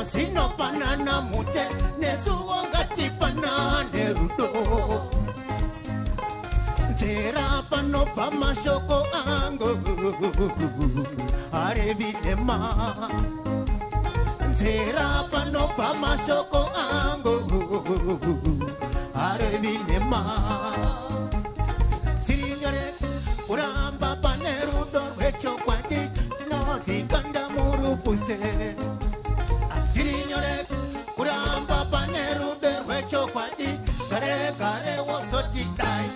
sino banana mute nesuongati banane rudo Tera pano pamashoko ango Arevilema Tera pano pamashoko ango Arevilema Sirinyare Uramba paneru dorwecho kwadi No sikanda muru puse Sirinyare Uramba paneru dorwecho kwadi Kare kare wasoti dai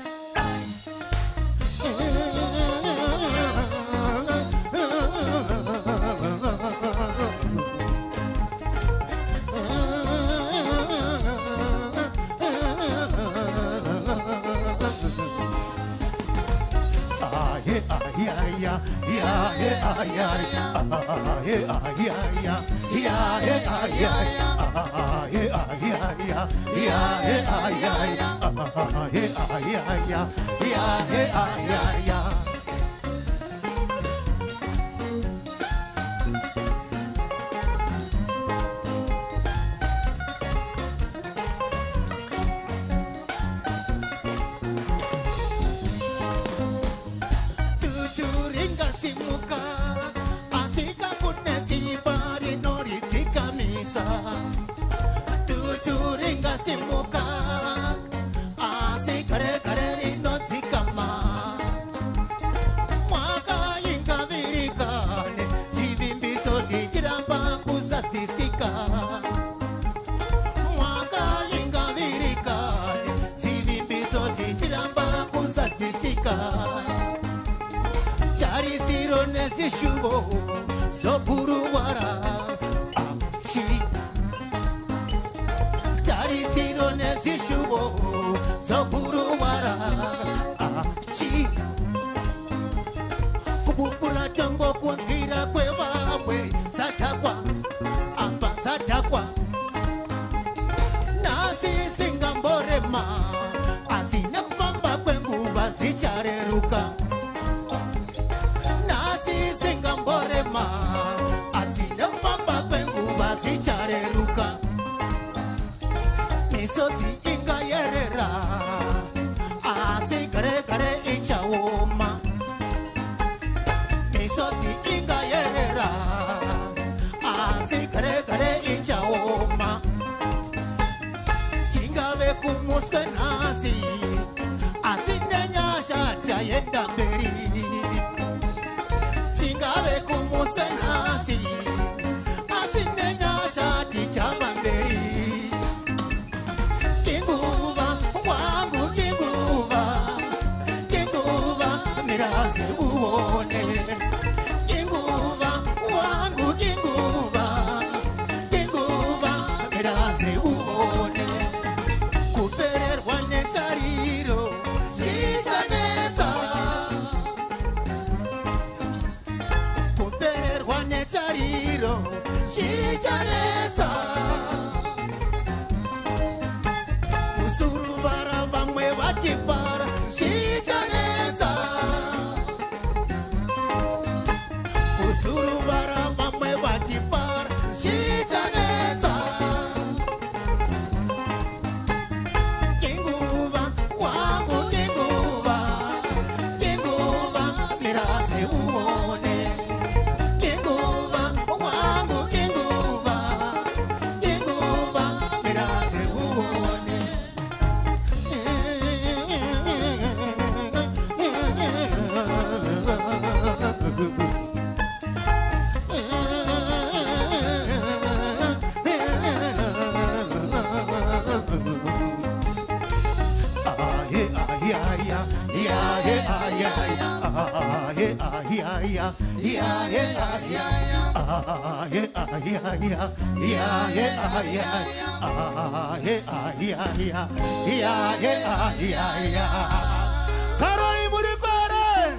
Karoi Murikare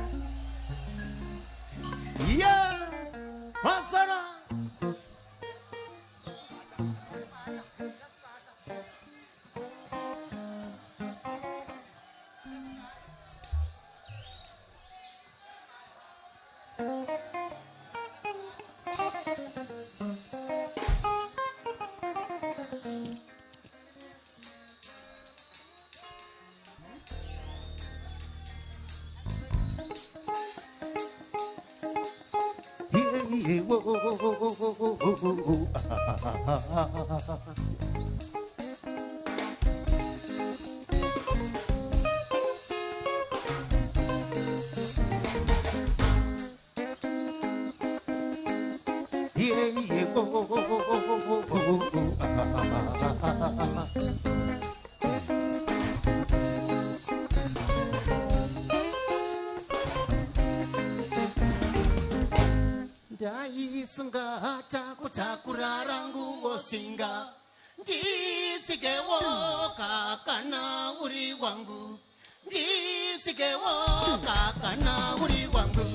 Yeah Masana Ndaisunga takutakura rangu wosinga nditsikewo kakana uri wangu nditsikewo kakana uri wangu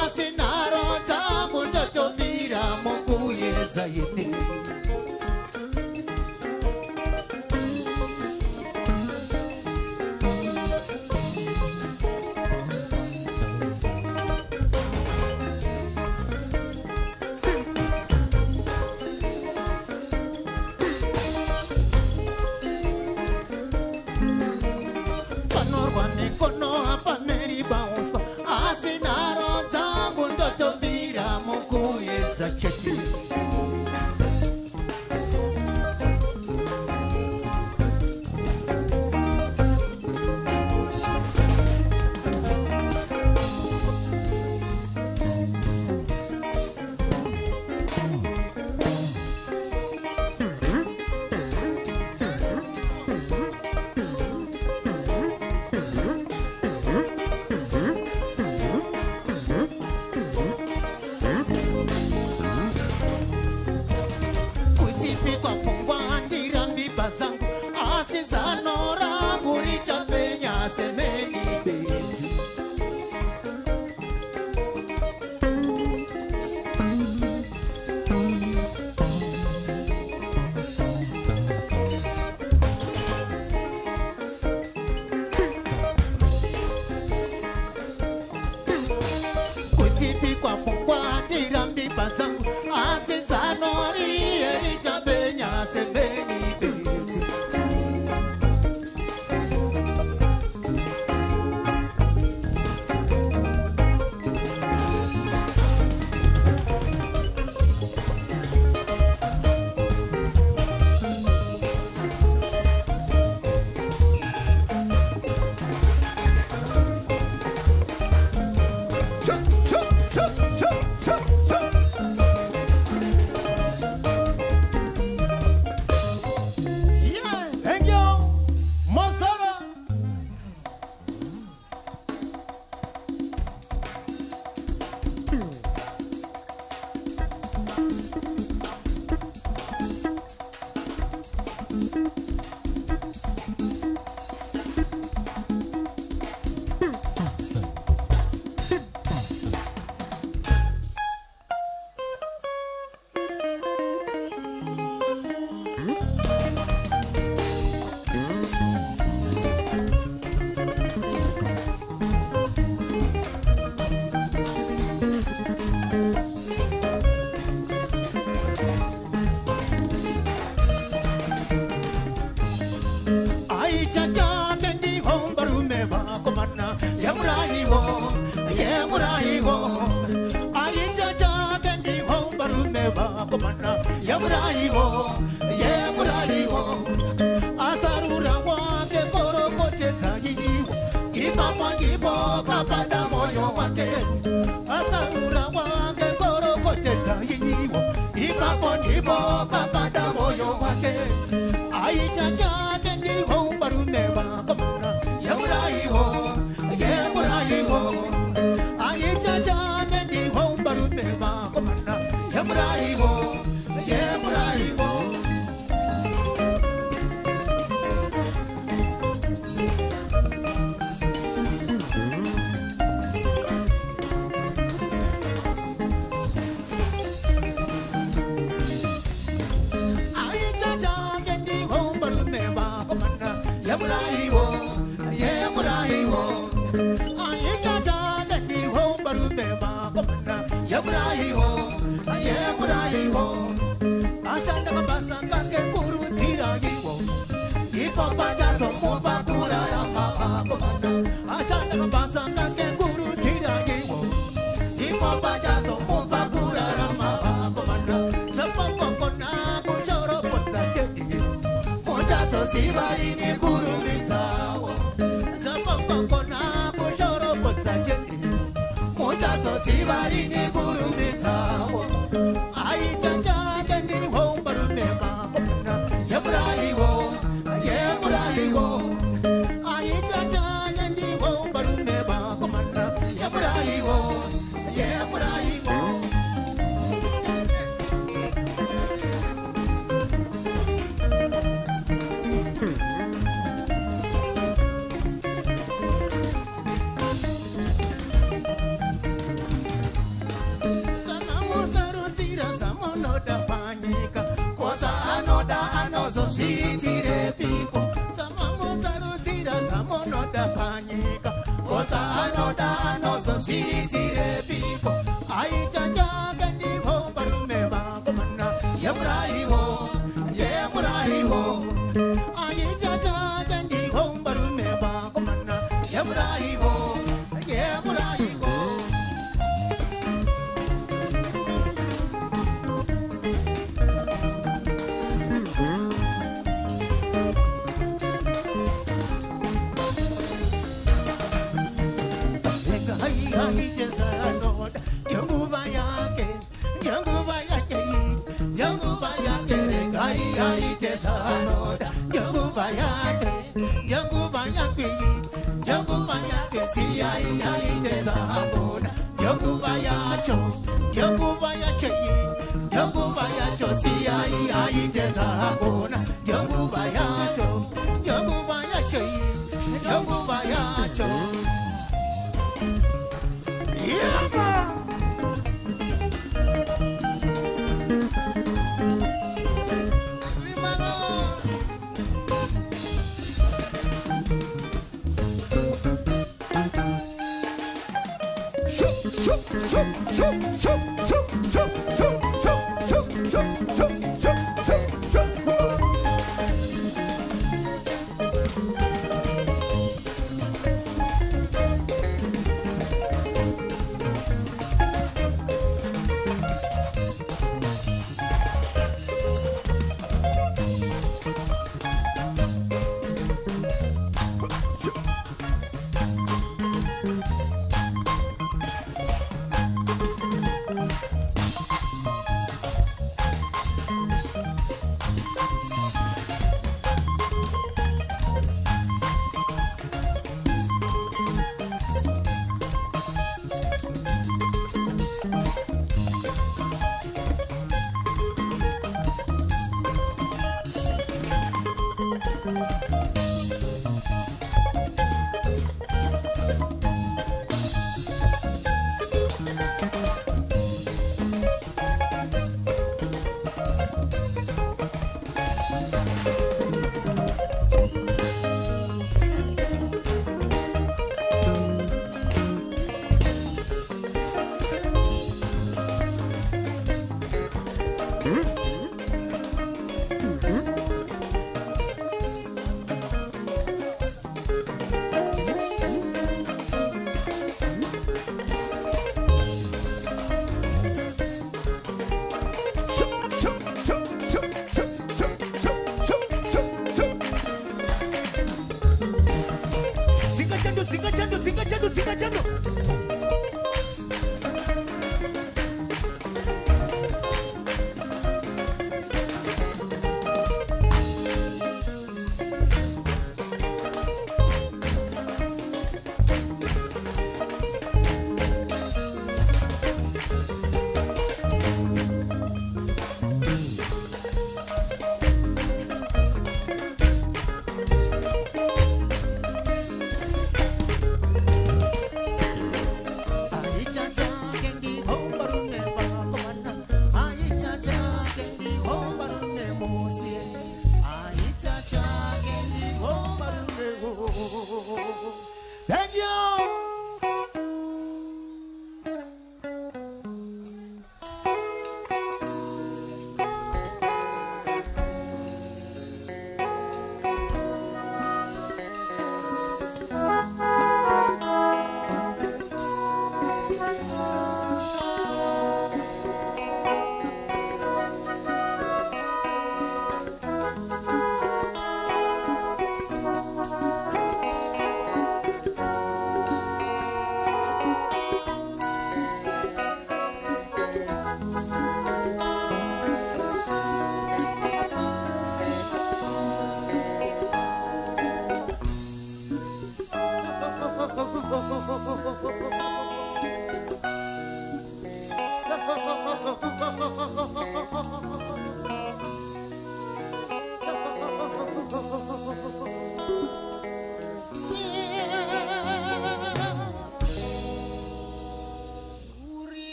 asi nharo dzangu ndotovira mukuedza ine. Panorwa mikono hapameri bauswa asi nharo dzangu ndotovira mukuedza chete. Kuzipi kwa fungwa ndirambi bazangu asi zano rangu richapenya semeni bezi. Kuzipi kwa fungwa ndirambi bazangu asi zano richapenya semeni bezi. Yeah, thank you, Mosara. Ai cha cha kendi hombarume ba komana yamuraigo yamuraigo. Ai cha cha kendi hombarume ba komana yamuraigo yamuraigo. Asarura wake koro koche zahiwo imama nibo kakada moyo wake. Asarura wake koro koche zahiwo imama nibo kakada moyo wake. Ai cha cha kendi hombarume ba komana yamuraigo yamuraigo. Ai cha cha kendi hombarume ba komana yamuraigo yamuraigo. Ai cha cha kendi hombarume ba komana yamuraigo yamuraigo. Ai cha cha kendi hombarume ba komana yamuraigo yamuraigo. Ashanda kabasa kaske kuru tiragiwo ipo pajazo muba kurara mama komana. Ashanda kabasa kaske kuru tiragiwo ipo pajazo muba kurara mama komana. Zapoko kona kushoro potsa chedi mojazo sibari ni kuru mitsawo. Zapoko kona kushoro potsa chedi mojazo sibari ni kuru mitsawo. Ai cha cha kendi hombarume ba komana yamuraigo yamuraigo. Ai cha cha kendi hombarume ba komana yamuraigo yamuraigo. nguva yacho, ndiyo nguva yacho iyi, ndiyo nguva yacho siyai aite zvakona, ndiyo nguva yacho, ndiyo nguva yacho iyi, ndiyo nguva yacho. Yama! Thank you.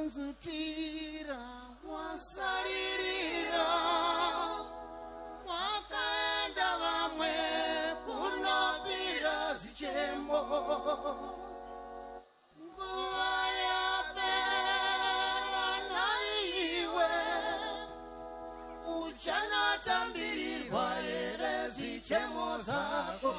Kunzunzutira wasaririra wakaenda vamwe kunopira zvichemo nguva yapera naiwe uchanatambirirwa here zvichemo zvako.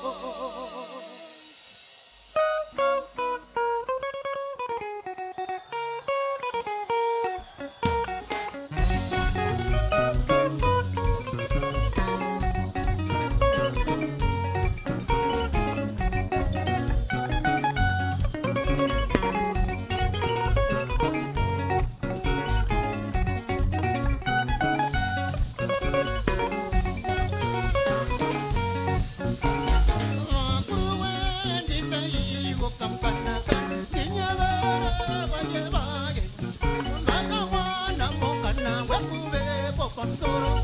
pamusoro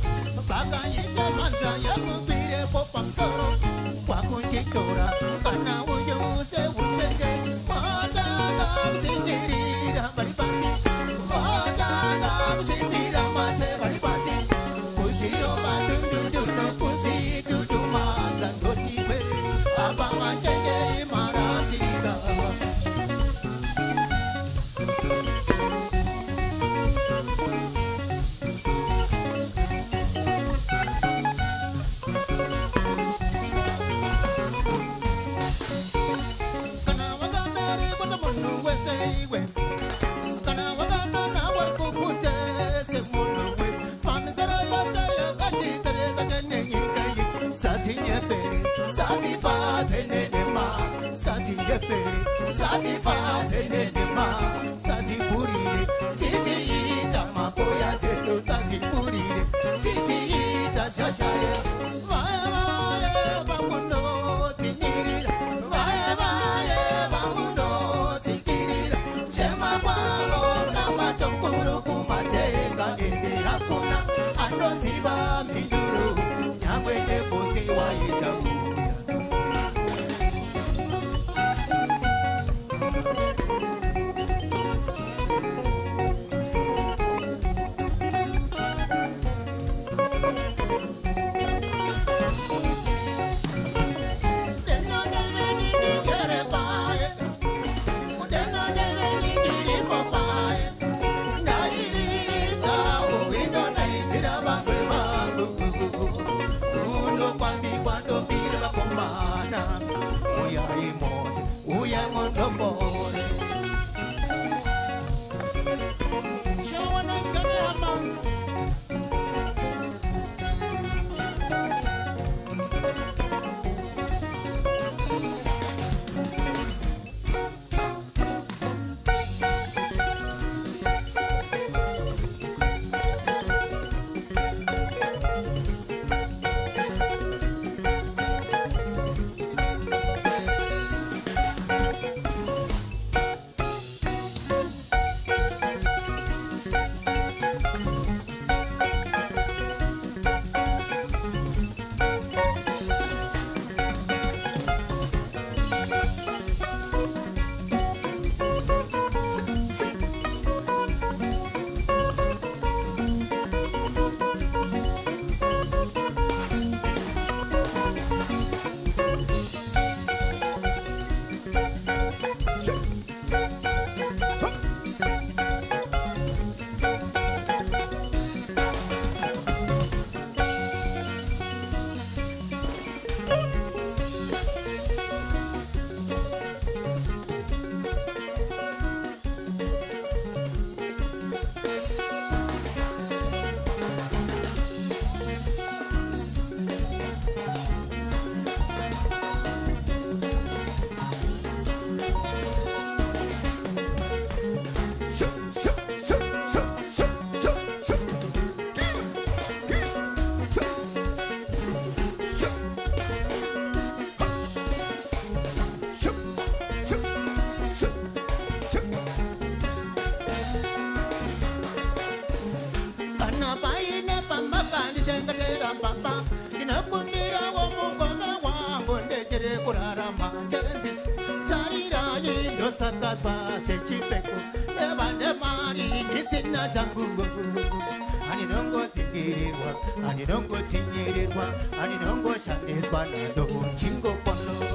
vakaita manza yakupire po pamusoro kwakuchitora kana uyu seutenge watanga kuzindirira vari pasi watanga kuzimbira mase vari pasi kuziroba dunduduno kuzitutumadza ndotiwe apa vachengeri marasika Sazi fatene de ma, sazi purine, chichi ita makoya jesu sazi purine, chichi ita shashaya, vae vamuno tinirira, vae vamuno tinirira, chema kwalo na matokuru kumatenga nende hakuna, andosiba minduru, nyangwe de bosi wa ijabu. Ani nongo tinyirirwa, ani nongo shandiswa na dobu chingo pono.